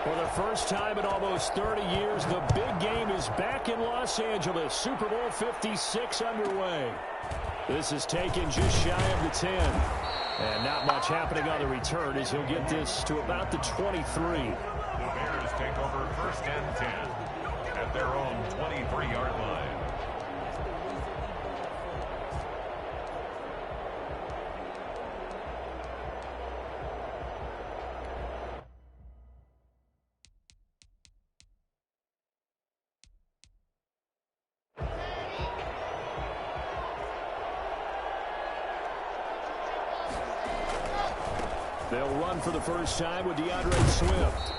For the first time in almost 30 years, the big game is back in Los Angeles. Super Bowl 56 underway. This is taken just shy of the 10. And not much happening on the return as he'll get this to about the 23. The Bears take over first and 10 at their own 23-yard line. They'll run for the first time with DeAndre Swift.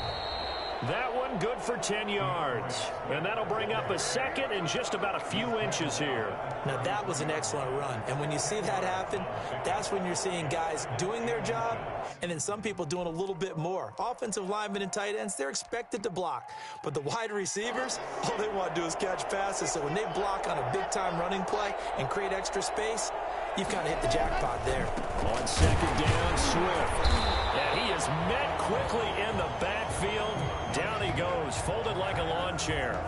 That one good for 10 yards. And that'll bring up a second and just about a few inches here. Now, that was an excellent run. And when you see that happen, that's when you're seeing guys doing their job and then some people doing a little bit more. Offensive linemen and tight ends, they're expected to block. But the wide receivers, all they want to do is catch passes. So when they block on a big-time running play and create extra space, you've kind of hit the jackpot there. On second down, Swift. And he is met quickly in the backfield. Down he goes, folded like a lawn chair.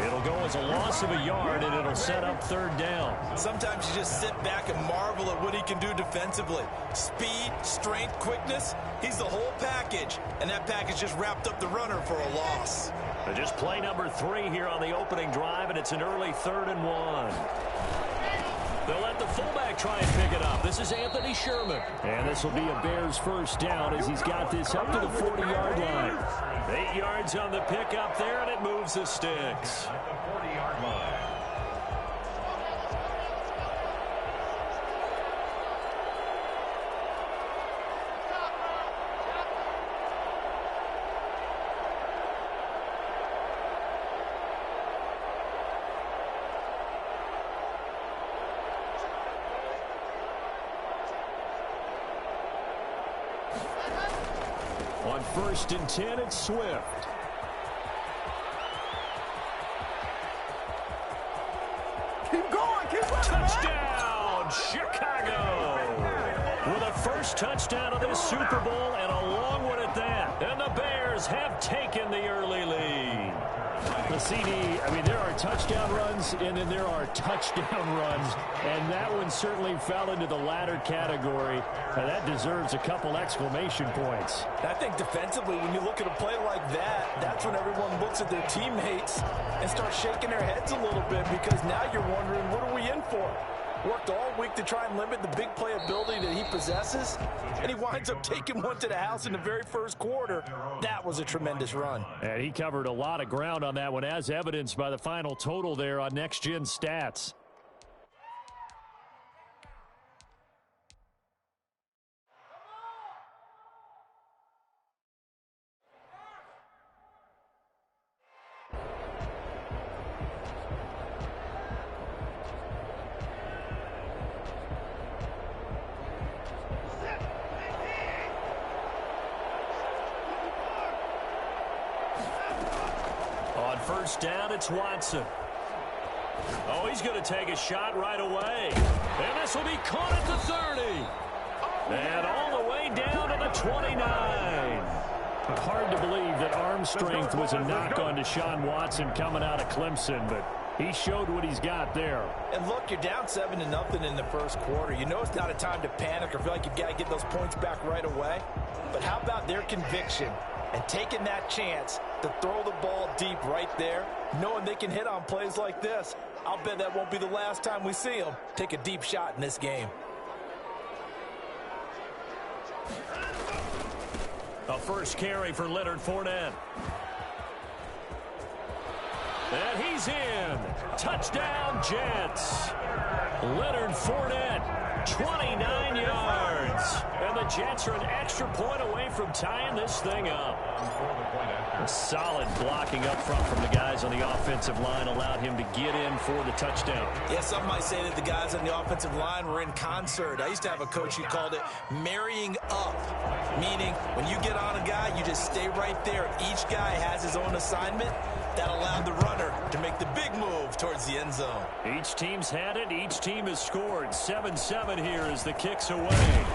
It'll go as a loss of a yard, and it'll set up third down. Sometimes you just sit back and marvel at what he can do defensively. Speed, strength, quickness, he's the whole package. And that package just wrapped up the runner for a loss. Just play number 3 here on the opening drive, and it's an early 3rd and 1. They'll let the fullback try and pick it up. This is Anthony Sherman. And this will be a Bears first down as he's got this up to the 40-yard line. 8 yards on the pickup there, and it moves the sticks. At the 40-yard line. On 1st and 10, it's Swift. Keep going, keep running, Touchdown, Chicago! With a first touchdown of this Super Bowl and a long one at that. And the Bears have taken the early lead. The CD, I mean, there are touchdown runs and then there are touchdown runs. And that one certainly fell into the latter category. And that deserves a couple exclamation points. I think defensively, when you look at a play like that, that's when everyone looks at their teammates and starts shaking their heads a little bit because now you're wondering, what are we in for? Worked all week to try and limit the big playability that he possesses, and he winds up taking one to the house in the very first quarter. That was a tremendous run. And he covered a lot of ground on that one, as evidenced by the final total there on Next Gen Stats. On first down, it's Watson. Oh, he's going to take a shot right away. And this will be caught at the 30. And all the way down to the 29. Hard to believe that arm strength was a knock on Deshaun Watson coming out of Clemson, but he showed what he's got there. And look, you're down 7-0 in the first quarter. You know it's not a time to panic or feel like you've got to get those points back right away. But how about their conviction and taking that chance to throw the ball deep right there, knowing they can hit on plays like this? I'll bet that won't be the last time we see them take a deep shot in this game. A first carry for Leonard Fournette. And he's in. Touchdown, Jets. Leonard Fournette, 29 yards. And the Jets are an extra point away from tying this thing up. A solid blocking up front from the guys on the offensive line allowed him to get in for the touchdown. Yeah, some might say that the guys on the offensive line were in concert. I used to have a coach who called it marrying up, meaning when you get on a guy, you just stay right there. Each guy has his own assignment. That allowed the runner to make the big move towards the end zone. Each team's had it. Each team has scored. 7-7 here as the kick's away.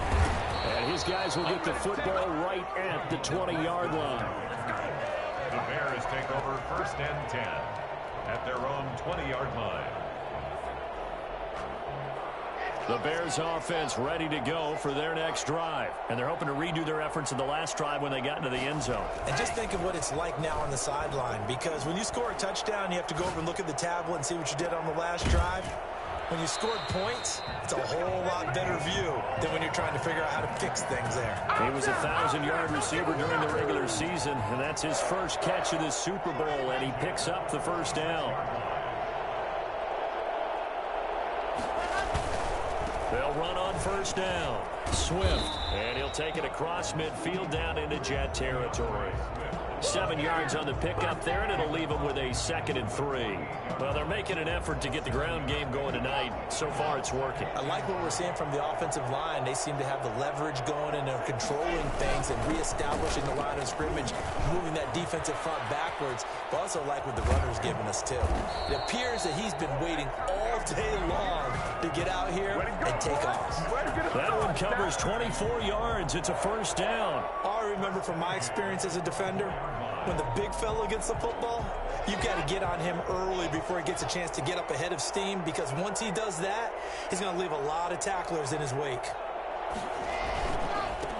And his guys will get the football right at the 20-yard line. The Bears take over first and 10 at their own 20-yard line. The Bears offense ready to go for their next drive. And they're hoping to redo their efforts in the last drive when they got into the end zone. And just think of what it's like now on the sideline, because when you score a touchdown, you have to go over and look at the tablet and see what you did on the last drive. When you scored points, it's a whole lot better view than when you're trying to figure out how to fix things there. He was a 1,000-yard receiver during the regular season, and that's his first catch of this Super Bowl, and he picks up the first down. They'll run on first down. Swift, and he'll take it across midfield down into Jet territory. 7 yards on the pickup there, and it'll leave them with a 2nd and 3. Well, they're making an effort to get the ground game going tonight. So far, it's working. I like what we're seeing from the offensive line. They seem to have the leverage going, and they're controlling things and reestablishing the line of scrimmage, moving that defensive front backwards. But also like what the runner's giving us, too. It appears that he's been waiting all day long to get out here and take off. That one covers 24 yards. It's a first down. All I remember from my experience as a defender, when the big fella gets the football, you've got to get on him early before he gets a chance to get up ahead of steam, because once he does that, he's going to leave a lot of tacklers in his wake.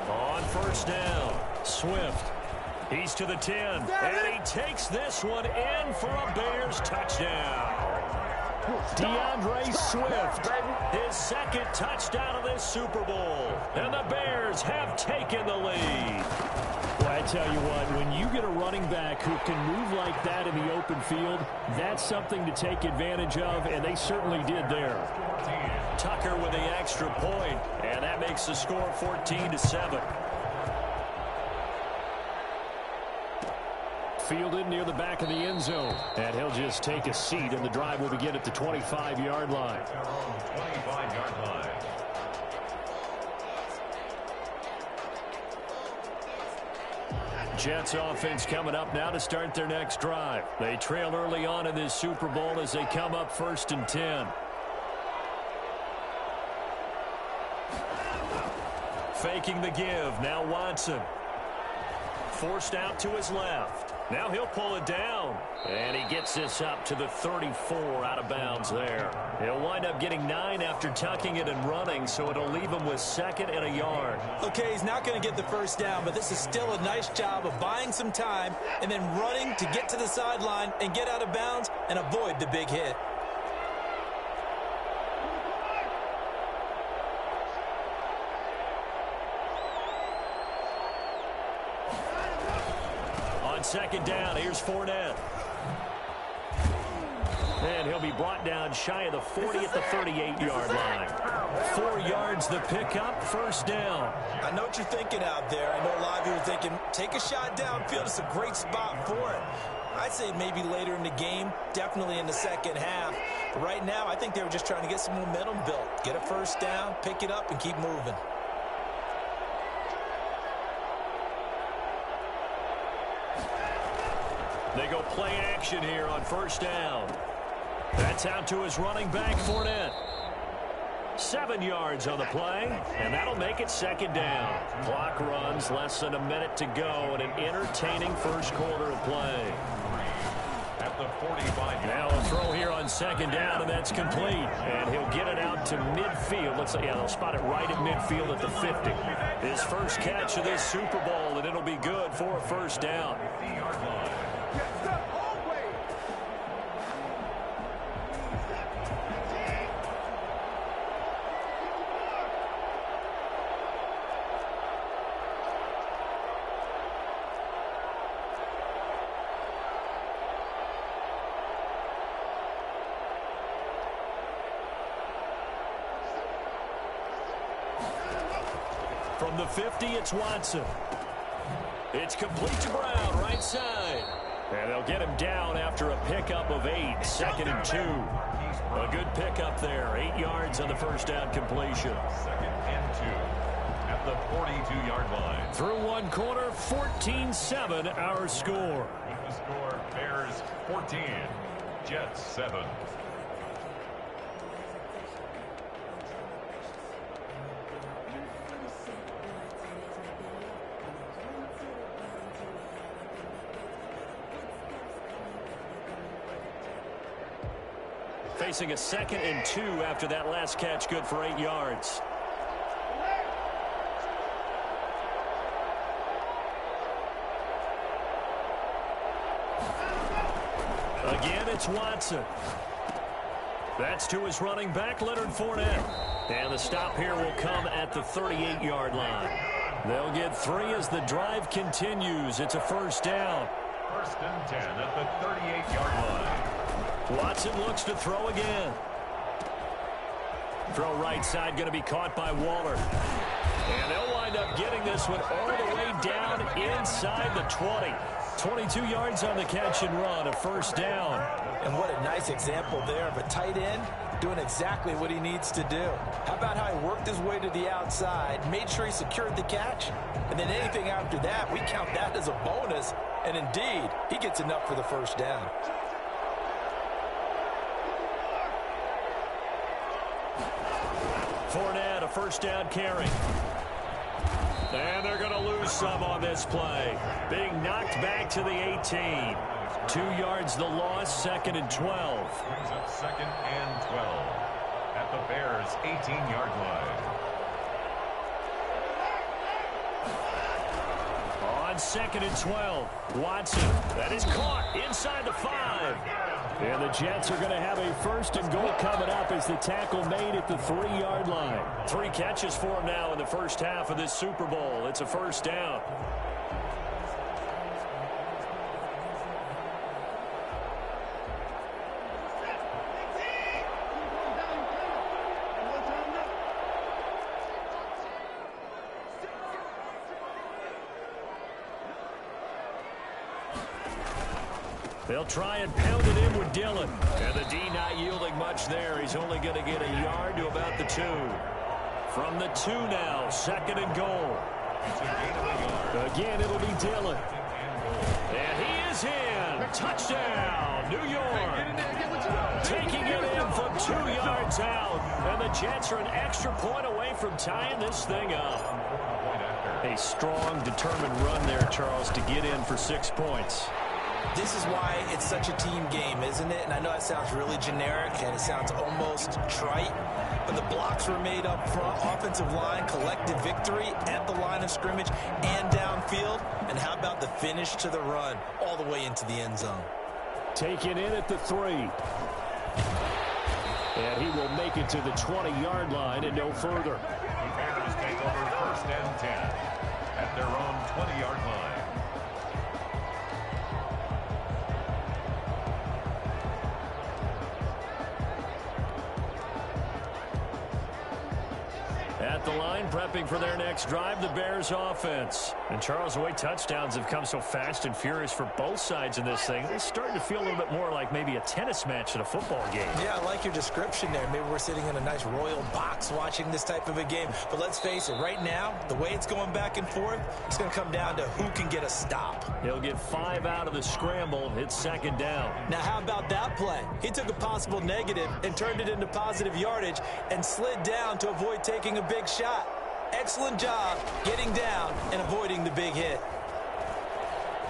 On first down, Swift. He's to the 10, and he takes this one in for a Bears touchdown. DeAndre Swift, his 2nd touchdown of this Super Bowl, and the Bears have taken the lead. Well, I tell you what, when you get a running back who can move like that in the open field, that's something to take advantage of, and they certainly did there. Tucker with the extra point, and that makes the score 14-7. Fielded near the back of the end zone, and he'll just take a seat, and the drive will begin at the 25-yard line. 25-yard line. Jets offense coming up now to start their next drive. They trail early on in this Super Bowl as they come up 1st and 10. Faking the give. Now Watson. Forced out to his left. Now he'll pull it down. And he gets this up to the 34 out of bounds there. He'll wind up getting 9 after tucking it and running, so it'll leave him with 2nd and a yard. Okay, he's not going to get the first down, but this is still a nice job of buying some time and then running to get to the sideline and get out of bounds and avoid the big hit. On 2nd down, here's Fournette. And he'll be brought down shy of the 40 at the 38-yard line. 4 yards the pickup, first down. I know what you're thinking out there. I know a lot of you are thinking, take a shot downfield. It's a great spot for it. I'd say maybe later in the game, definitely in the second half. But right now, I think they were just trying to get some momentum built. Get a first down, pick it up, and keep moving. They go play action here on first down. That's out to his running back, Fournette. 7 yards on the play, and that'll make it 2nd down. Clock runs, less than a minute to go, and an entertaining first quarter of play. At the 45. Now a throw here on 2nd down, and that's complete. And he'll get it out to midfield. Let's say, yeah, they'll spot it right at midfield at the 50. His first catch of this Super Bowl, and it'll be good for a first down. From the 50, it's Watson. It's complete to Brown, right side. And they'll get him down after a pickup of 8, 2nd and 2. A good pickup there, 8 yards on the first down completion. 2nd and 2 at the 42-yard line. Through one quarter, 14-7 our score. With the score, Bears 14, Jets 7. facing a 2nd and 2 after that last catch, good for 8 yards. Again, it's Watson. That's to his running back, Leonard Fournette. And the stop here will come at the 38-yard line. They'll get 3 as the drive continues. It's a first down. 1st and 10 at the 38-yard line. Watson looks to throw again. Throw right side, going to be caught by Waller. And they'll wind up getting this one all the way down inside the 20. 22 yards on the catch and run, a first down. And what a nice example there of a tight end doing exactly what he needs to do. How about how he worked his way to the outside, made sure he secured the catch, and then anything after that, we count that as a bonus. And indeed, he gets enough for the first down. Fournette, a first down carry. And they're going to lose some on this play. Being knocked back to the 18. 2 yards the loss, 2nd and 12. Brings up 2nd and 12 at the Bears' 18-yard line. On 2nd and 12, Watson. That is caught inside the 5. And the Jets are going to have a first and goal coming up as the tackle made at the 3-yard line. 3 catches for him now in the first half of this Super Bowl. It's a first down. They'll try and pound it in with Dillon. And the D not yielding much there. He's only going to get a yard to about the 2. From the 2 now, 2nd and goal. Again, it'll be Dillon. And he is in. Touchdown, New York. Taking it in from 2 yards out. And the Jets are an extra point away from tying this thing up. A strong, determined run there, Charles, to get in for 6 points. This is why it's such a team game, isn't it? And I know it sounds really generic and it sounds almost trite, but the blocks were made up front, offensive line, collective victory at the line of scrimmage and downfield. And how about the finish to the run all the way into the end zone? Taken in at the 3. And he will make it to the 20-yard line and no further. The Bears take over 1st and 10 at their own 20-yard line. At the line, prepping for their next drive, the Bears offense. And Charles, the way touchdowns have come so fast and furious for both sides in this thing, it's starting to feel a little bit more like maybe a tennis match at a football game. Yeah, I like your description there. Maybe we're sitting in a nice royal box watching this type of a game. But let's face it, right now, the way it's going back and forth, it's going to come down to who can get a stop. He'll get 5 out of the scramble. It's 2nd down. Now, how about that play? He took a possible negative and turned it into positive yardage and slid down to avoid taking a big shot. Excellent job getting down and avoiding the big hit.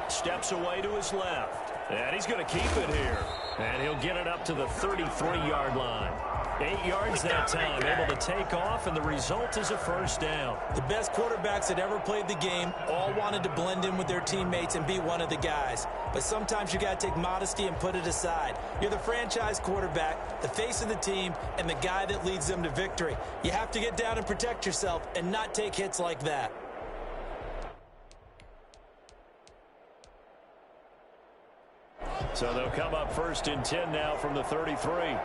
Steps away to his left. And he's going to keep it here. And he'll get it up to the 33-yard line. 8 yards that time, able to take off, and the result is a first down. The best quarterbacks that ever played the game all wanted to blend in with their teammates and be one of the guys. But sometimes you got to take modesty and put it aside. You're the franchise quarterback, the face of the team, and the guy that leads them to victory. You have to get down and protect yourself and not take hits like that. So they'll come up 1st and 10 now from the 33.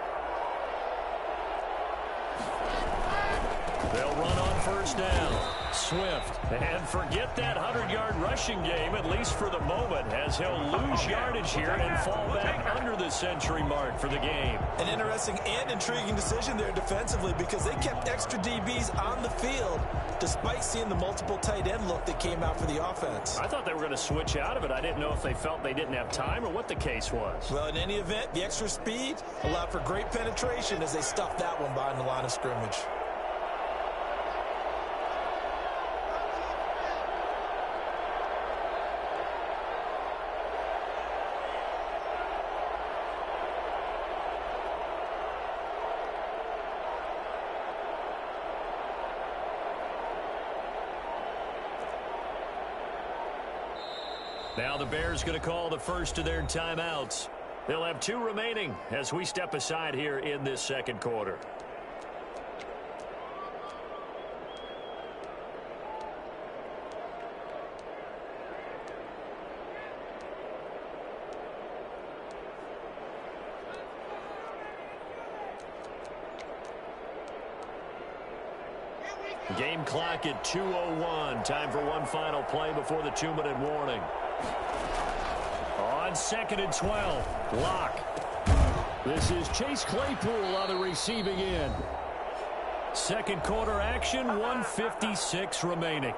They'll run on first down. Swift. And forget that 100-yard rushing game, at least for the moment, as he'll lose yardage here and fall back under the century mark for the game. An interesting and intriguing decision there defensively because they kept extra DBs on the field despite seeing the multiple tight end look that came out for the offense. I thought they were going to switch out of it. I didn't know if they felt they didn't have time or what the case was. Well, in any event, the extra speed allowed for great penetration as they stuffed that one behind the line of scrimmage. Now the Bears going to call the first of their timeouts. They'll have 2 remaining as we step aside here in this second quarter. Game clock at 2:01. Time for one final play before the 2-minute warning. On 2nd and 12, Lock. This is Chase Claypool on the receiving end. Second quarter action, 1:56 remaining.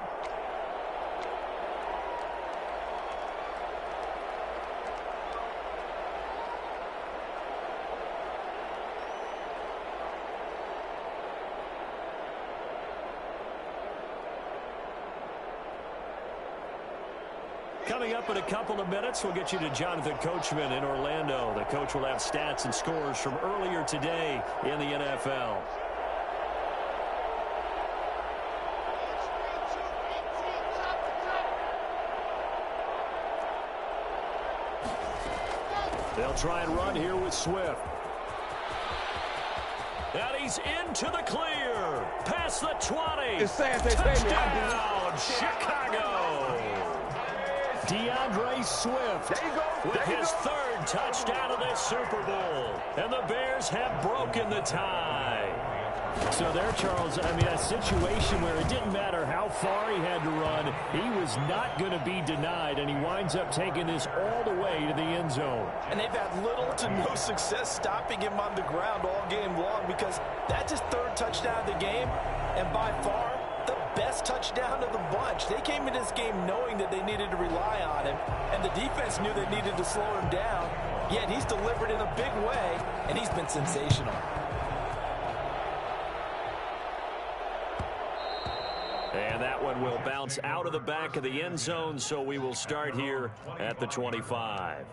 Coming up in a couple of minutes, we'll get you to Jonathan Coachman in Orlando. The coach will have stats and scores from earlier today in the NFL. They'll try and run here with Swift. And he's into the clear. Past the 20. Touchdown, Chicago. DeAndre Swift with his 3rd touchdown of this Super Bowl. And the Bears have broken the tie. So there, Charles, I mean, a situation where it didn't matter how far he had to run, he was not going to be denied, and he winds up taking this all the way to the end zone. And they've had little to no success stopping him on the ground all game long because that's his 3rd touchdown of the game, and by far the best touchdown of the bunch. They came into this game knowing that they needed to rely on him, and the defense knew they needed to slow him down, yet he's delivered in a big way, and he's been sensational. And that one will bounce out of the back of the end zone, so we will start here at the 25.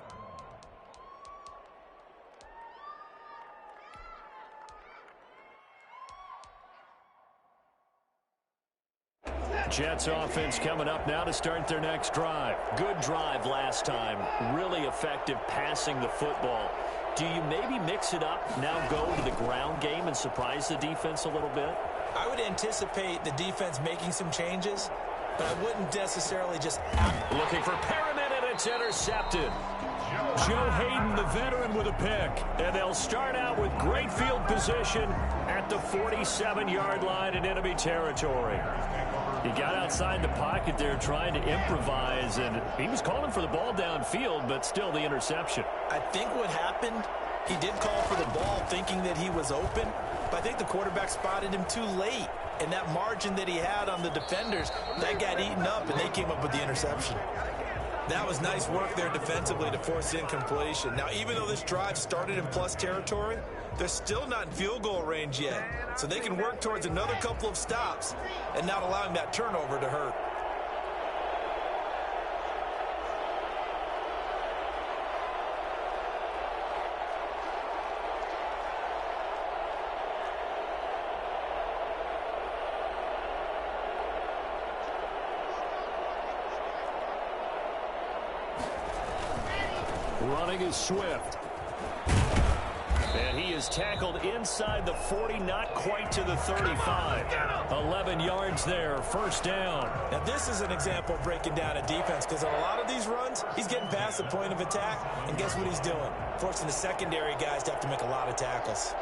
Jets offense coming up now to start their next drive. Good drive last time. Really effective passing the football. Do you maybe mix it up, now go to the ground game and surprise the defense a little bit? I would anticipate the defense making some changes, but I wouldn't necessarily just... Looking for Perriman, and it's intercepted. Joe Hayden, the veteran, with a pick. And they'll start out with great field position at the 47-yard line in enemy territory. He got outside the pocket there trying to improvise, and he was calling for the ball downfield, but still the interception. I think what happened, he did call for the ball thinking that he was open, but I think the quarterback spotted him too late. And that margin that he had on the defenders, that got eaten up, and they came up with the interception. That was nice work there defensively to force incompletion. Now, even though this drive started in plus territory, they're still not in field goal range yet. So they can work towards another couple of stops and not allowing that turnover to hurt. Running is Swift. And he is tackled inside the 40, not quite to the 35. 11 yards there, first down. Now, this is an example of breaking down a defense because on a lot of these runs, he's getting past the point of attack, and guess what he's doing? Forcing the secondary guys to have to make a lot of tackles.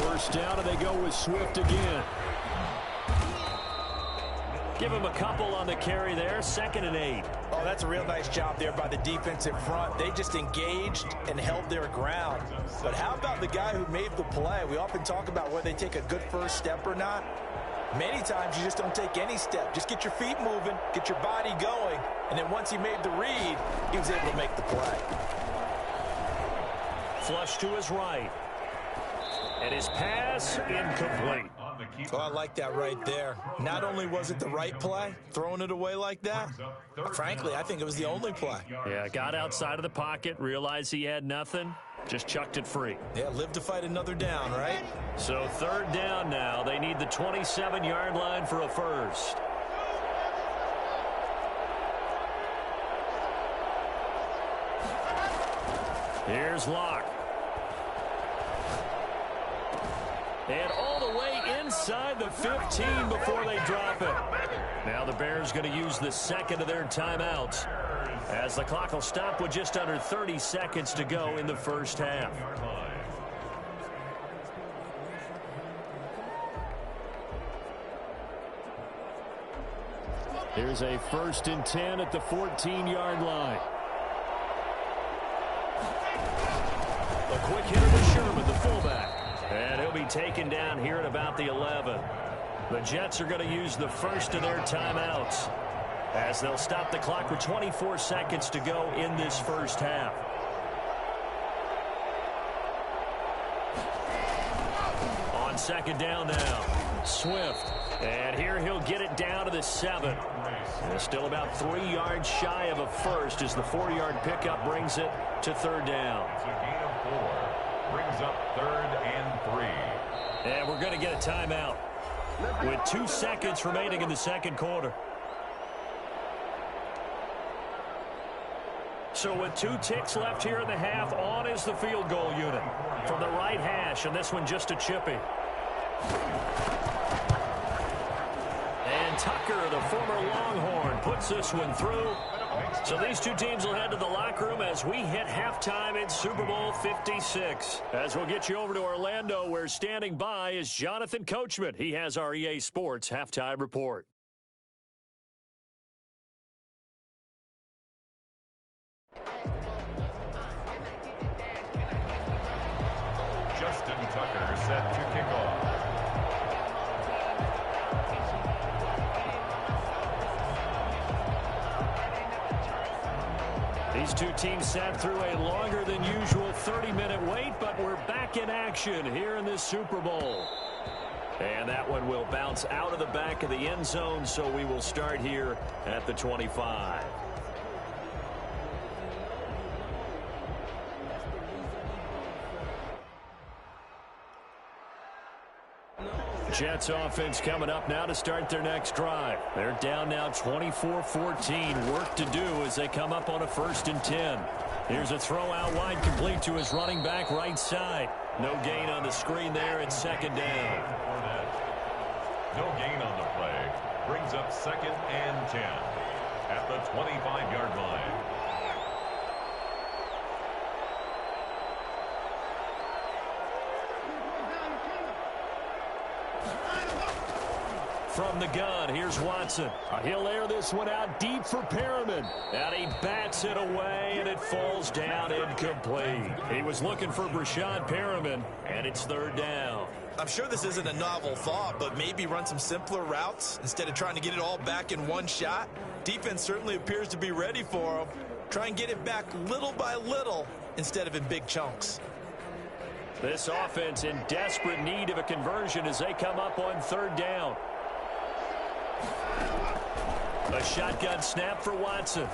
First down, and they go with Swift again. Give him a couple on the carry there, 2nd and 8. Oh, that's a real nice job there by the defensive front. They just engaged and held their ground. But how about the guy who made the play? We often talk about whether they take a good first step or not. Many times you just don't take any step. Just get your feet moving, get your body going, and then once he made the read, he was able to make the play. Flush to his right. And his pass incomplete. Oh, I like that right there. Not only was it the right play, throwing it away like that, frankly, I think it was the only play. Yeah, got outside of the pocket, realized he had nothing, Just chucked it free. Yeah, live to fight another down, right? So third down now. They need the 27-yard line for a first. Here's Locke. And all the way inside the 15 before they drop it. Now the Bears going to use the second of their timeouts, as the clock will stop with just under 30 seconds to go in the first half. Here's a 1st and 10 at the 14-yard line. A quick hitter to Sherman, the fullback. And he'll be taken down here at about the 11. The Jets are going to use the first of their timeouts, as they'll stop the clock with 24 seconds to go in this first half. On second down now, Swift. And here he'll get it down to the 7. And still about 3 yards shy of a first, as the 4-yard pickup brings it to third down. It's a gain of 4. Brings up 3rd and 3. And we're going to get a timeout with 2 seconds remaining in the second quarter. So with 2 ticks left here in the half, on is the field goal unit from the right hash, and this one just a chippy. And Tucker, the former Longhorn, puts this one through. So these two teams will head to the locker room as we hit halftime in Super Bowl 56. As we'll get you over to Orlando, where standing by is Jonathan Coachman. He has our EA Sports halftime report. Justin Tucker set to kick off. These two teams sat through a longer than usual 30-minute wait, but we're back in action here in this Super Bowl. And that one will bounce out of the back of the end zone, so we will start here at the 25. Jets offense coming up now to start their next drive. They're down now 24-14. Work to do as they come up on a 1st and 10. Here's a throw out wide, complete to his running back right side. No gain on the screen there. It's second down. No gain on the play. Brings up 2nd and 10 at the 25-yard line. From the gun, here's Watson. He'll air this one out deep for Perriman. And he bats it away, and it falls down incomplete. He was looking for Brashad Perriman, and it's third down. I'm sure this isn't a novel thought, but maybe run some simpler routes instead of trying to get it all back in one shot. Defense certainly appears to be ready for him. Try and get it back little by little instead of in big chunks. This offense in desperate need of a conversion as they come up on third down. A shotgun snap for Watson.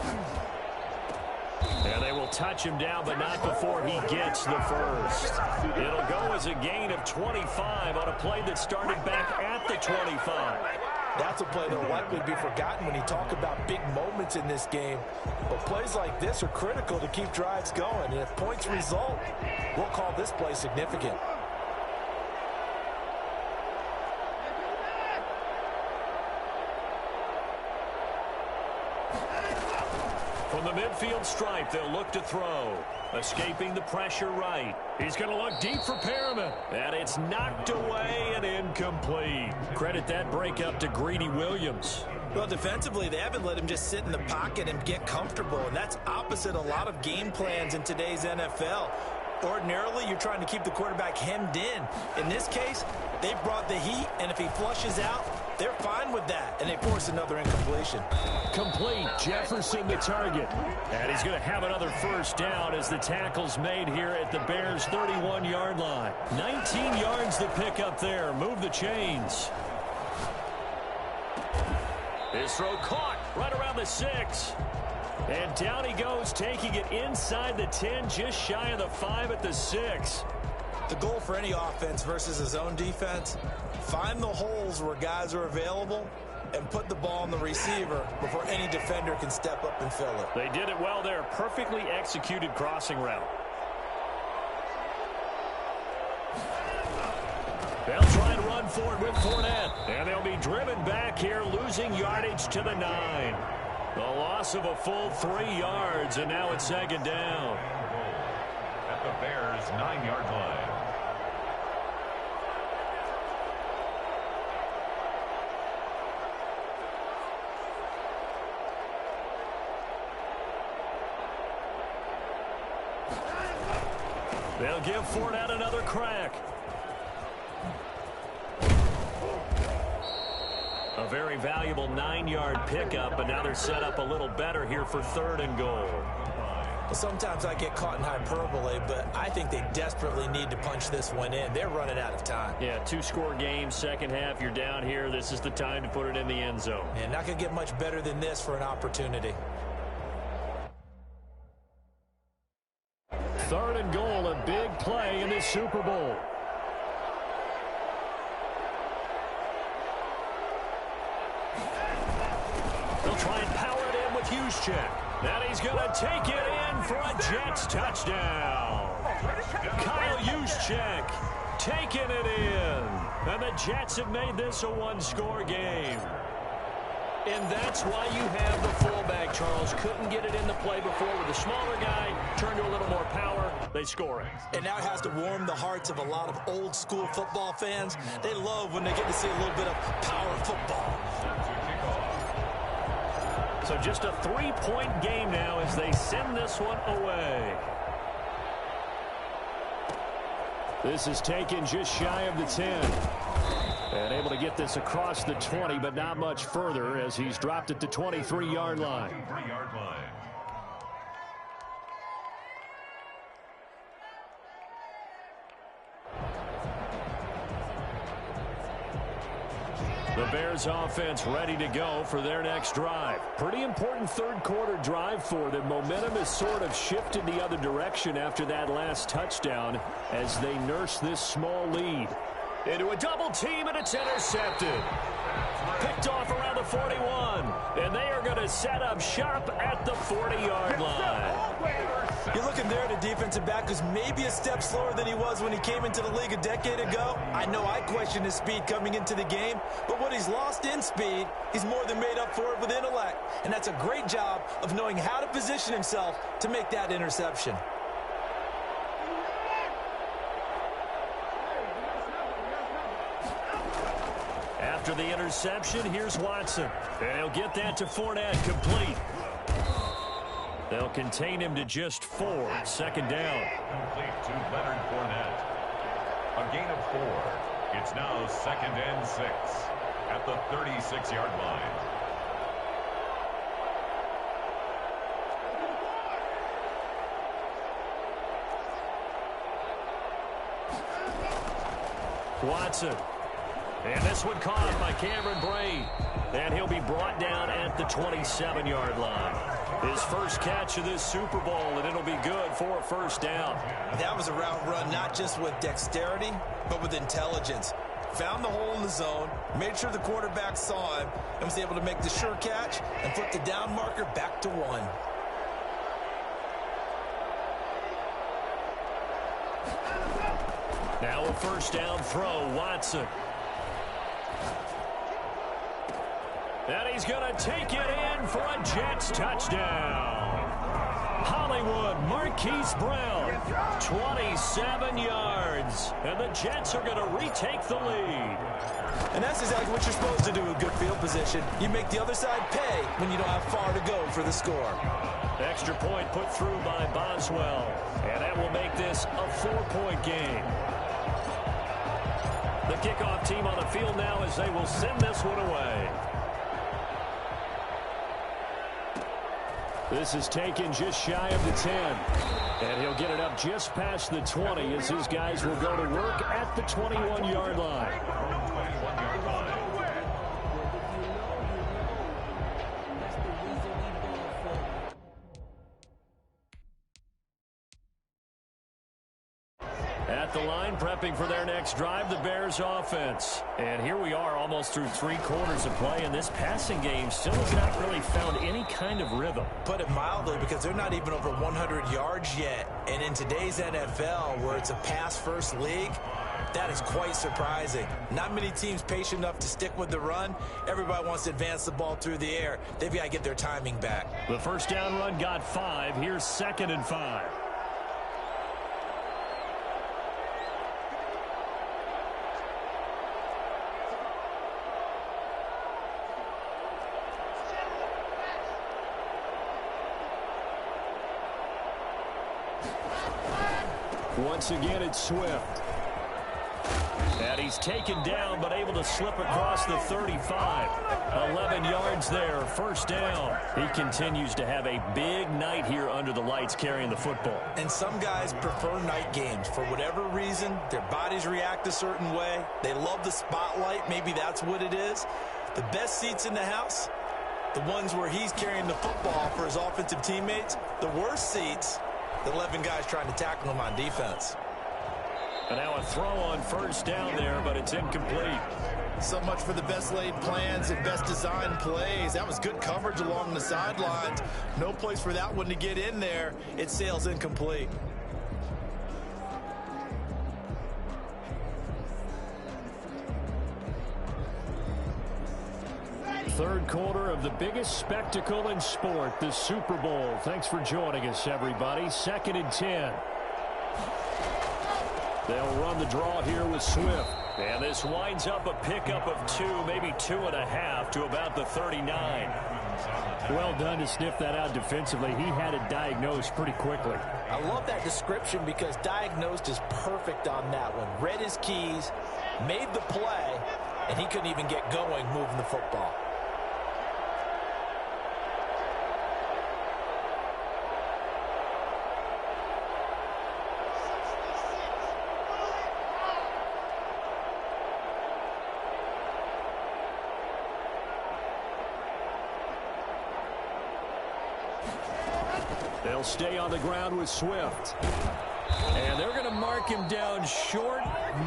And they will touch him down, but not before he gets the first. It'll go as a gain of 25 on a play that started back at the 25. That's a play that will likely be forgotten when you talk about big moments in this game. But plays like this are critical to keep drives going. And if points result, we'll call this play significant. From the midfield stripe, they'll look to throw. Escaping the pressure right. He's going to look deep for Perriman. And it's knocked away and incomplete. Credit that breakup to Greedy Williams. Well, defensively, they haven't let him just sit in the pocket and get comfortable. And that's opposite a lot of game plans in today's NFL. Ordinarily, you're trying to keep the quarterback hemmed in. In this case, they brought the heat, and if he flushes out, they're fine with that, and they force another incompletion. Complete. Jefferson the target. And he's going to have another first down as the tackle's made here at the Bears' 31-yard line. 19 yards to pick up there. Move the chains. His throw caught right around the 6. And down he goes, taking it inside the 10, just shy of the 5 at the 6. The goal for any offense versus a zone defense, find the holes where guys are available and put the ball on the receiver before any defender can step up and fill it. They did it well there. Perfectly executed crossing route. They'll try and run forward with Fournette. And they'll be driven back here, losing yardage to the 9. The loss of a full 3 yards, and now it's 2nd down. At the Bears' 9-yard line. They'll give Fournette another crack. A very valuable 9-yard pickup, but now they're set up a little better here for 3rd and goal. Well, sometimes I get caught in hyperbole, but I think they desperately need to punch this one in. They're running out of time. Yeah, 2-score game, second half, you're down here. This is the time to put it in the end zone. And not going to get much better than this for an opportunity. 3rd and goal, a big play in this Super Bowl. They'll try and power it in with Juszczyk. And he's going to take it in for a Jets touchdown. Kyle Juszczyk taking it in. And the Jets have made this a 1-score game. And that's why you have the fullback, Charles. Couldn't get it in the play before with a smaller guy. Turned to a little more power. They score it. And now it has to warm the hearts of a lot of old-school football fans. They love when they get to see a little bit of power football. So just a 3-point game now as they send this one away. This is taken just shy of the 10. And able to get this across the 20, but not much further as he's dropped it to 23-yard line. The Bears offense ready to go for their next drive. Pretty important third-quarter drive for them. Momentum has sort of shifted the other direction after that last touchdown as they nurse this small lead. Into a double team, and it's intercepted. Picked off around the 41, and they are going to set up shop at the 40-yard line. You're looking there at a defensive back who's maybe a step slower than he was when he came into the league a decade ago. I know I questioned his speed coming into the game, but what he's lost in speed, he's more than made up for it with intellect. And that's a great job of knowing how to position himself to make that interception. After the interception, here's Watson. And he'll get that to Fournette, complete. They'll contain him to just 4. 2nd down. Complete to Leonard Fournette. A gain of 4. It's now 2nd and 6 at the 36-yard line. Watson. And this one caught by Cameron Brate. And he'll be brought down at the 27-yard line. His first catch of this Super Bowl, and it'll be good for a 1st down. That was a route run not just with dexterity, but with intelligence. Found the hole in the zone, made sure the quarterback saw him, and was able to make the sure catch and flip the down marker back to 1. Now a 1st down throw, Watson. And he's going to take it in for a Jets touchdown. Hollywood, Marquise Brown, 27 yards. And the Jets are going to retake the lead. And that's exactly what you're supposed to do with good field position. You make the other side pay when you don't have far to go for the score. Extra point put through by Boswell. And that will make this a 4-point game. The kickoff team on the field now as they will send this one away. This is taken just shy of the 10. And he'll get it up just past the 20 as his guys will go to work at the 21-yard line. the line, prepping for their next drive, the Bears offense. And here we are almost through 3 quarters of play, and this passing game still has not really found any kind of rhythm. Put it mildly, because they're not even over 100 yards yet. And in today's NFL, where it's a pass-first league, that is quite surprising. Not many teams patient enough to stick with the run. Everybody wants to advance the ball through the air. They've got to get their timing back. The first down run got 5. Here's 2nd and 5. Once again, it's Swift. And he's taken down, but able to slip across the 35. 11 yards there, first down. He continues to have a big night here under the lights carrying the football. And some guys prefer night games. For whatever reason, their bodies react a certain way. They love the spotlight. Maybe that's what it is. The best seats in the house, the ones where he's carrying the football for his offensive teammates. The worst seats, the 11 guys trying to tackle him on defense. And now a throw on first down there, but it's incomplete. So much for the best laid plans and best designed plays. That was good coverage along the sidelines. No place for that one to get in there. It sails incomplete. Third quarter of the biggest spectacle in sport, the Super Bowl. Thanks for joining us, everybody. 2nd and 10. They'll run the draw here with Swift. And this winds up a pickup of 2, maybe 2.5 to about the 39. Well done to sniff that out defensively. He had it diagnosed pretty quickly. I love that description because diagnosed is perfect on that one. Read his keys, made the play, and he couldn't even get going moving the football. They'll stay on the ground with Swift. And they're going to mark him down short,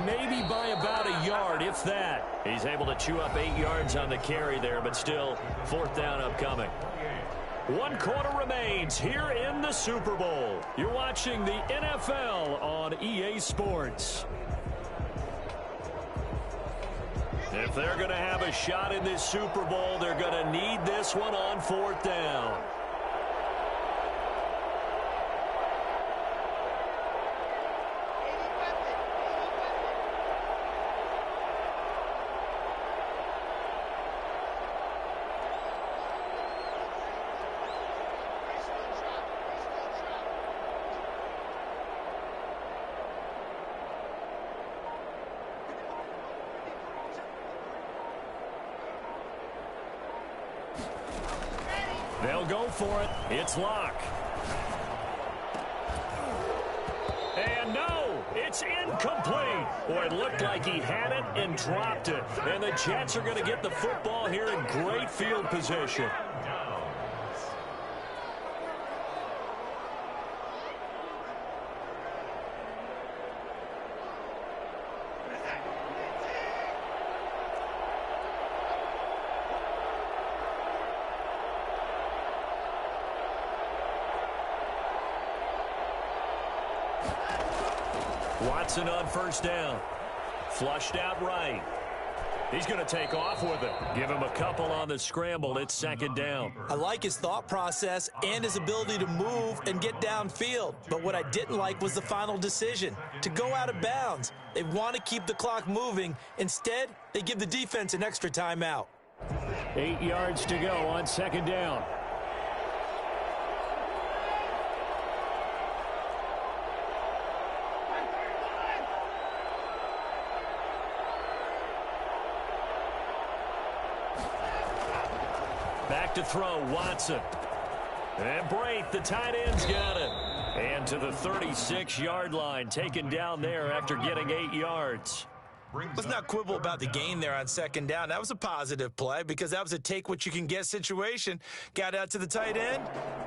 maybe by about a yard, if that. He's able to chew up 8 yards on the carry there, but still 4th down upcoming. 1 quarter remains here in the Super Bowl. You're watching the NFL on EA Sports. If they're going to have a shot in this Super Bowl, they're going to need this one on 4th down. They'll go for it. It's Locke. And no, it's incomplete. Boy, it looked like he had it and dropped it. And the Jets are going to get the football here in great field position. Watson on first down. Flushed out right. He's going to take off with it. Give him a couple on the scramble. It's 2nd down. I like his thought process and his ability to move and get downfield. But what I didn't like was the final decision, to go out of bounds. They want to keep the clock moving. Instead, they give the defense an extra timeout. 8 yards to go on 2nd down. Back to throw, Watson. And Brate, the tight end's got it. And to the 36-yard line, taken down there after getting 8 yards. Let's not quibble about the gain there on 2nd down. That was a positive play because that was a take-what-you-can-get situation. Got out to the tight end.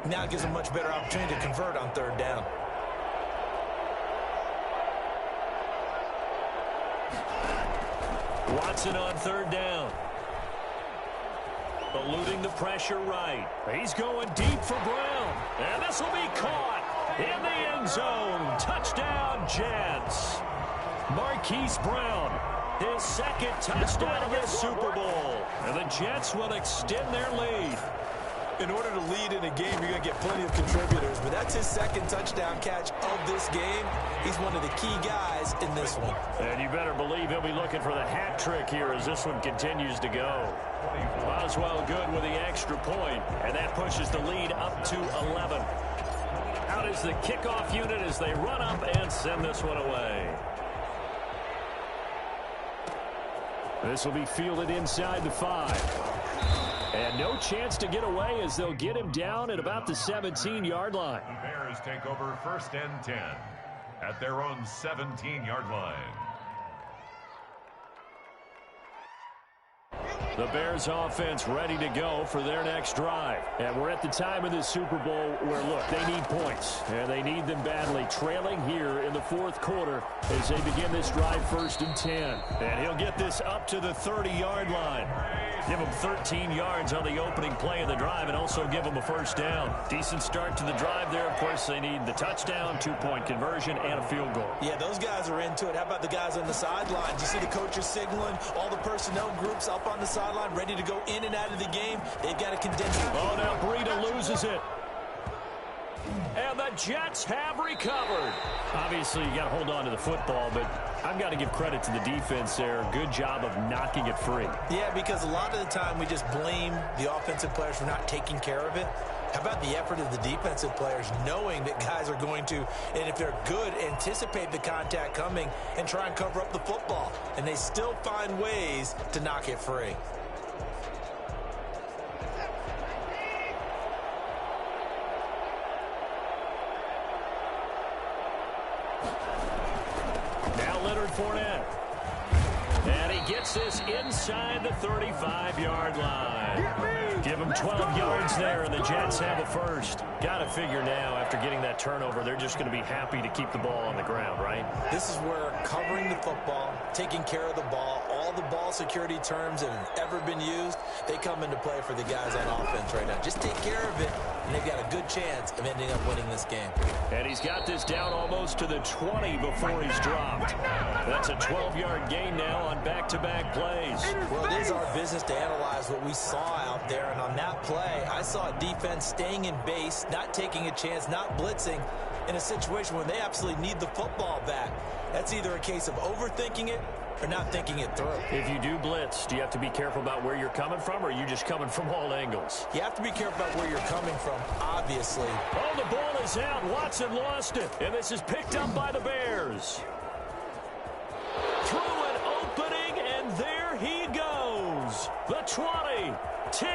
Now it gives him a much better opportunity to convert on 3rd down. Watson on third down. Eluding the pressure right. He's going deep for Brown. And this will be caught in the end zone. Touchdown, Jets. Marquise Brown, his second touchdown of the Super Bowl. And the Jets will extend their lead. In order to lead in a game, you're going to get plenty of contributors, but that's his second touchdown catch of this game. He's one of the key guys in this one. And you better believe he'll be looking for the hat trick here as this one continues to go. Boswell good with the extra point, and that pushes the lead up to 11. Out is the kickoff unit as they run up and send this one away. This will be fielded inside the 5. And no chance to get away as they'll get him down at about the 17-yard line. The Bears take over 1st and 10 at their own 17-yard line. The Bears offense ready to go for their next drive. And we're at the time of the Super Bowl where, look, they need points. And they need them badly, trailing here in the 4th quarter as they begin this drive 1st and 10. And he'll get this up to the 30-yard line. Give him 13 yards on the opening play of the drive and also give him a 1st down. Decent start to the drive there. Of course, they need the touchdown, 2-point conversion, and a field goal. Yeah, those guys are into it. How about the guys on the sidelines? You see the coaches signaling, all the personnel groups up on the sideline ready to go in and out of the game. They've got to condense it. Oh, now Breida loses it. And the Jets have recovered. Obviously, you got to hold on to the football, but I've got to give credit to the defense there. Good job of knocking it free. Yeah, because a lot of the time we just blame the offensive players for not taking care of it. How about the effort of the defensive players knowing that guys are going to, and if they're good, anticipate the contact coming and try and cover up the football. And they still find ways to knock it free. Fournette. And he gets this inside the 35-yard line. Give him 12 yards there, and the Jets have a 1st. Got to figure now, after getting that turnover, they're just going to be happy to keep the ball on the ground, right? This is where covering the football, taking care of the ball, all the ball security terms that have ever been used, they come into play for the guys on offense right now. Just take care of it, and they've got a good chance of ending up winning this game. And he's got this down almost to the 20 before he's dropped. That's a 12-yard gain now on back-to-back plays. Well, it is our business to analyze what we saw out there, and on that play, I saw a defense staying in base, not taking a chance, not blitzing, in a situation where they absolutely need the football back. That's either a case of overthinking it or not thinking it through. If you do blitz, do you have to be careful about where you're coming from, or are you just coming from all angles? You have to be careful about where you're coming from, obviously. Oh, the ball is out. Watson lost it, and this is picked up by the Bears. Through an opening, and there he goes. The 20, 10,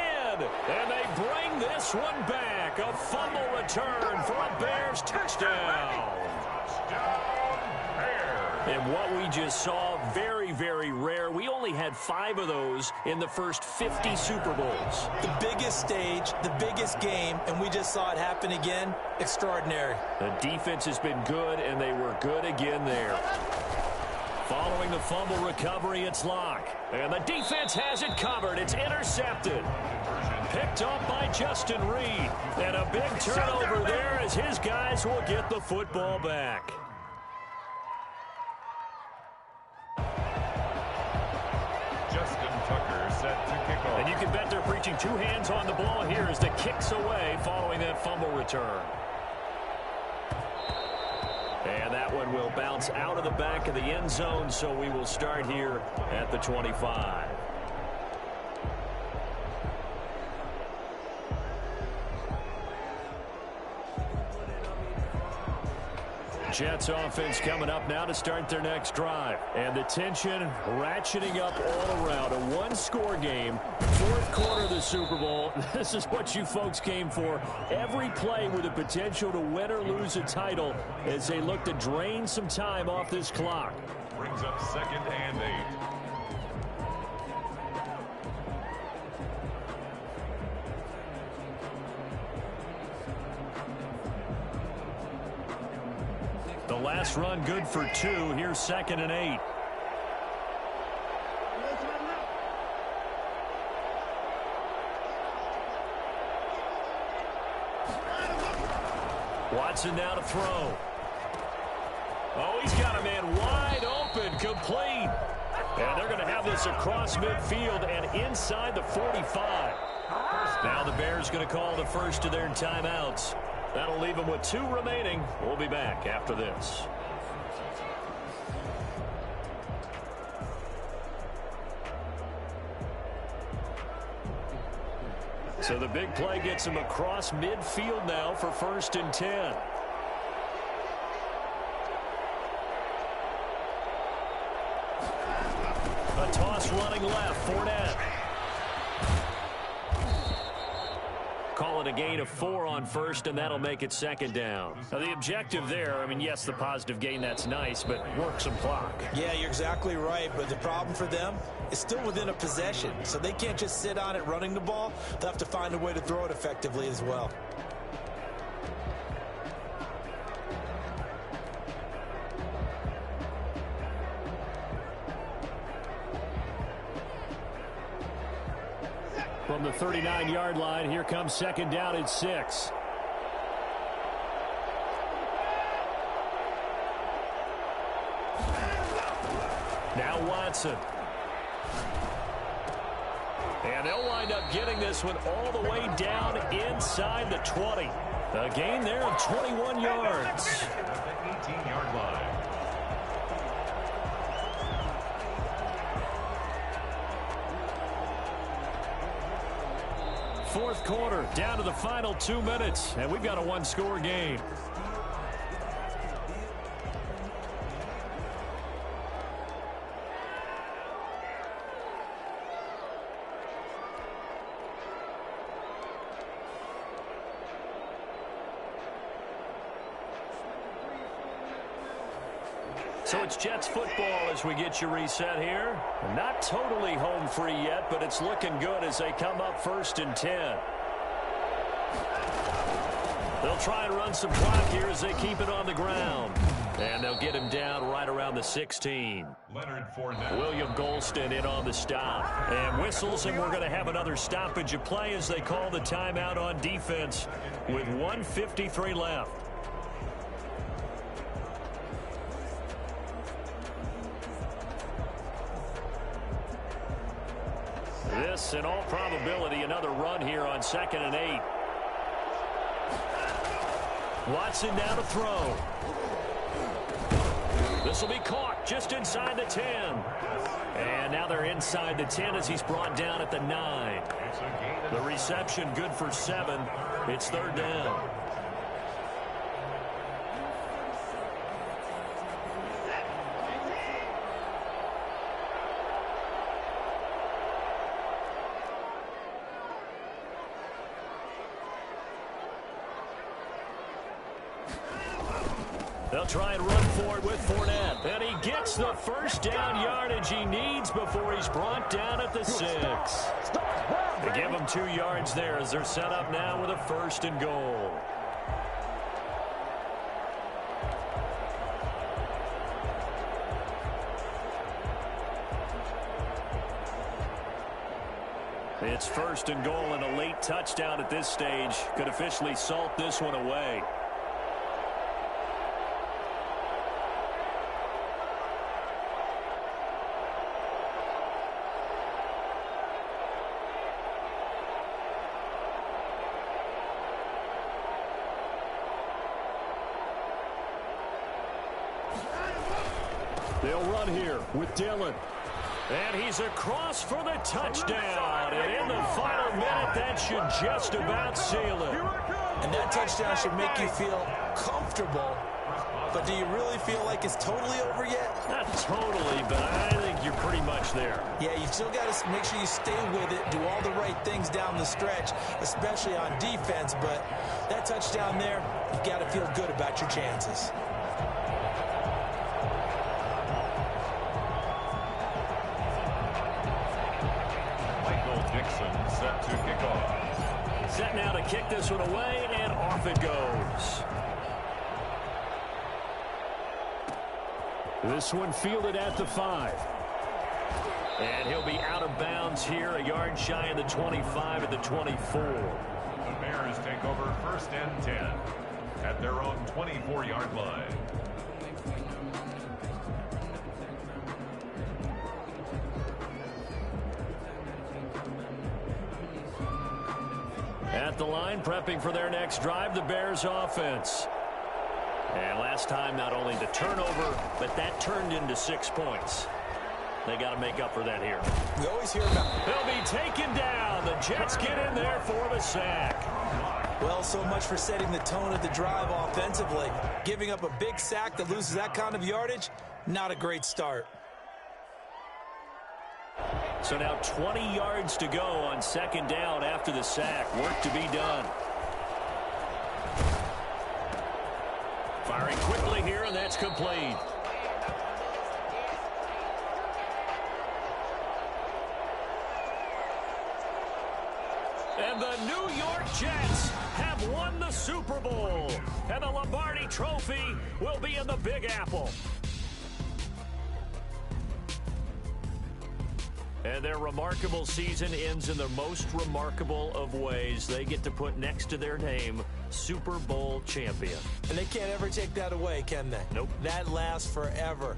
and they bring this one back. A fumble return for a Bears touchdown. And what we just saw, very, very rare. We only had 5 of those in the first 50 Super Bowls. The biggest stage, the biggest game, and we just saw it happen again. Extraordinary. The defense has been good, and they were good again there. Following the fumble recovery, it's Locke. And the defense has it covered. It's intercepted. Picked up by Justin Reed. And a big turnover there as his guys will get the football back. And you can bet they're preaching 2 hands on the ball here as the kick's away following that fumble return. And that one will bounce out of the back of the end zone, so we will start here at the 25. Jets offense coming up now to start their next drive. And the tension ratcheting up all around. A one-score game, 4th quarter of the Super Bowl. This is what you folks came for. Every play with the potential to win or lose a title as they look to drain some time off this clock. Brings up 2nd and 8. The last run good for 2. Here's 2nd and 8. Watson now to throw. Oh, he's got a man wide open, complete. And they're going to have this across midfield and inside the 45. Now the Bears going to call the first of their timeouts. That'll leave them with 2 remaining. We'll be back after this. So the big play gets him across midfield now for 1st and 10. A toss running left, Fournette. Call it a gain of 4 on 1st, and that'll make it 2nd down. Now the objective there, I mean, yes, the positive gain, that's nice, but work some clock. Yeah, you're exactly right, but the problem for them is still within a possession, so they can't just sit on it running the ball. They'll have to find a way to throw it effectively as well. From the 39-yard line, here comes 2nd down and 6. Now Watson. And they'll wind up getting this one all the way down inside the 20. A gain there of 21 yards. At the 18-yard line. Fourth quarter, down to the final 2 minutes, and we've got a 1-score game. So it's Jets football as we get you reset here. Not totally home free yet, but it's looking good as they come up 1st and 10. They'll try and run some clock here as they keep it on the ground. And they'll get him down right around the 16. Leonard Fournette. William Golston in on the stop. And whistles, and we're going to have another stoppage of play as they call the timeout on defense with 1:53 left. This, in all probability, another run here on 2nd and 8. Watson now to throw. This will be caught just inside the 10. And now they're inside the 10 as he's brought down at the 9. The reception good for 7. It's 3rd down. They'll try and run for it with Fournette. And he gets the 1st down yardage he needs before he's brought down at the 6. They give him 2 yards there as they're set up now with a 1st and goal. It's 1st and goal, and a late touchdown at this stage could officially salt this one away. They'll run here with Dillon. And he's across for the touchdown. And in the final minute, that should just about seal it. And that touchdown should make you feel comfortable. But do you really feel like it's totally over yet? Not totally, but I think you're pretty much there. Yeah, you still got to make sure you stay with it, do all the right things down the stretch, especially on defense. But that touchdown there, you've got to feel good about your chances. Set to kick off. Set now to kick this one away, and off it goes. This one fielded at the 5. And he'll be out of bounds here, a yard shy of the 25 at the 24. The Bears take over 1st and 10. at their own 24-yard line. At the line, prepping for their next drive, the Bears offense. And last time, not only the turnover, but that turned into 6 points. They got to make up for that here. We always hear about They'll be taken down. The Jets get in there for the sack. well, so much for setting the tone of the drive offensively. Giving up a big sack that loses that kind of yardage, not a great start. So now 20 yards to go on second down after the sack. Work to be done. Firing quickly here, and that's complete. And the New York Jets have won the Super Bowl. And the Lombardi Trophy will be in the Big Apple. And their remarkable season ends in the most remarkable of ways. They get to put next to their name, Super Bowl champion. And they can't ever take that away, can they? Nope. That lasts forever.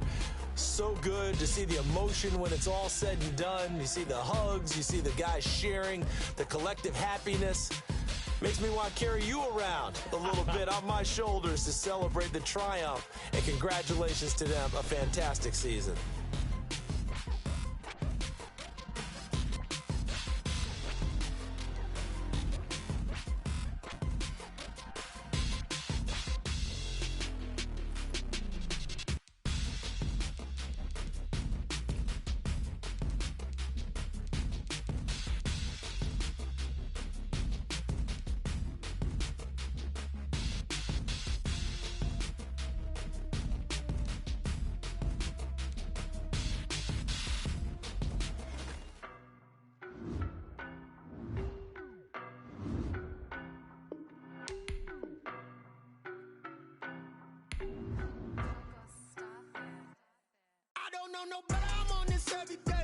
So good to see the emotion when it's all said and done. You see the hugs, you see the guys sharing, the collective happiness. Makes me want to carry you around a little bit on my shoulders to celebrate the triumph. And congratulations to them, a fantastic season. I don't know no better, I'm on this every day.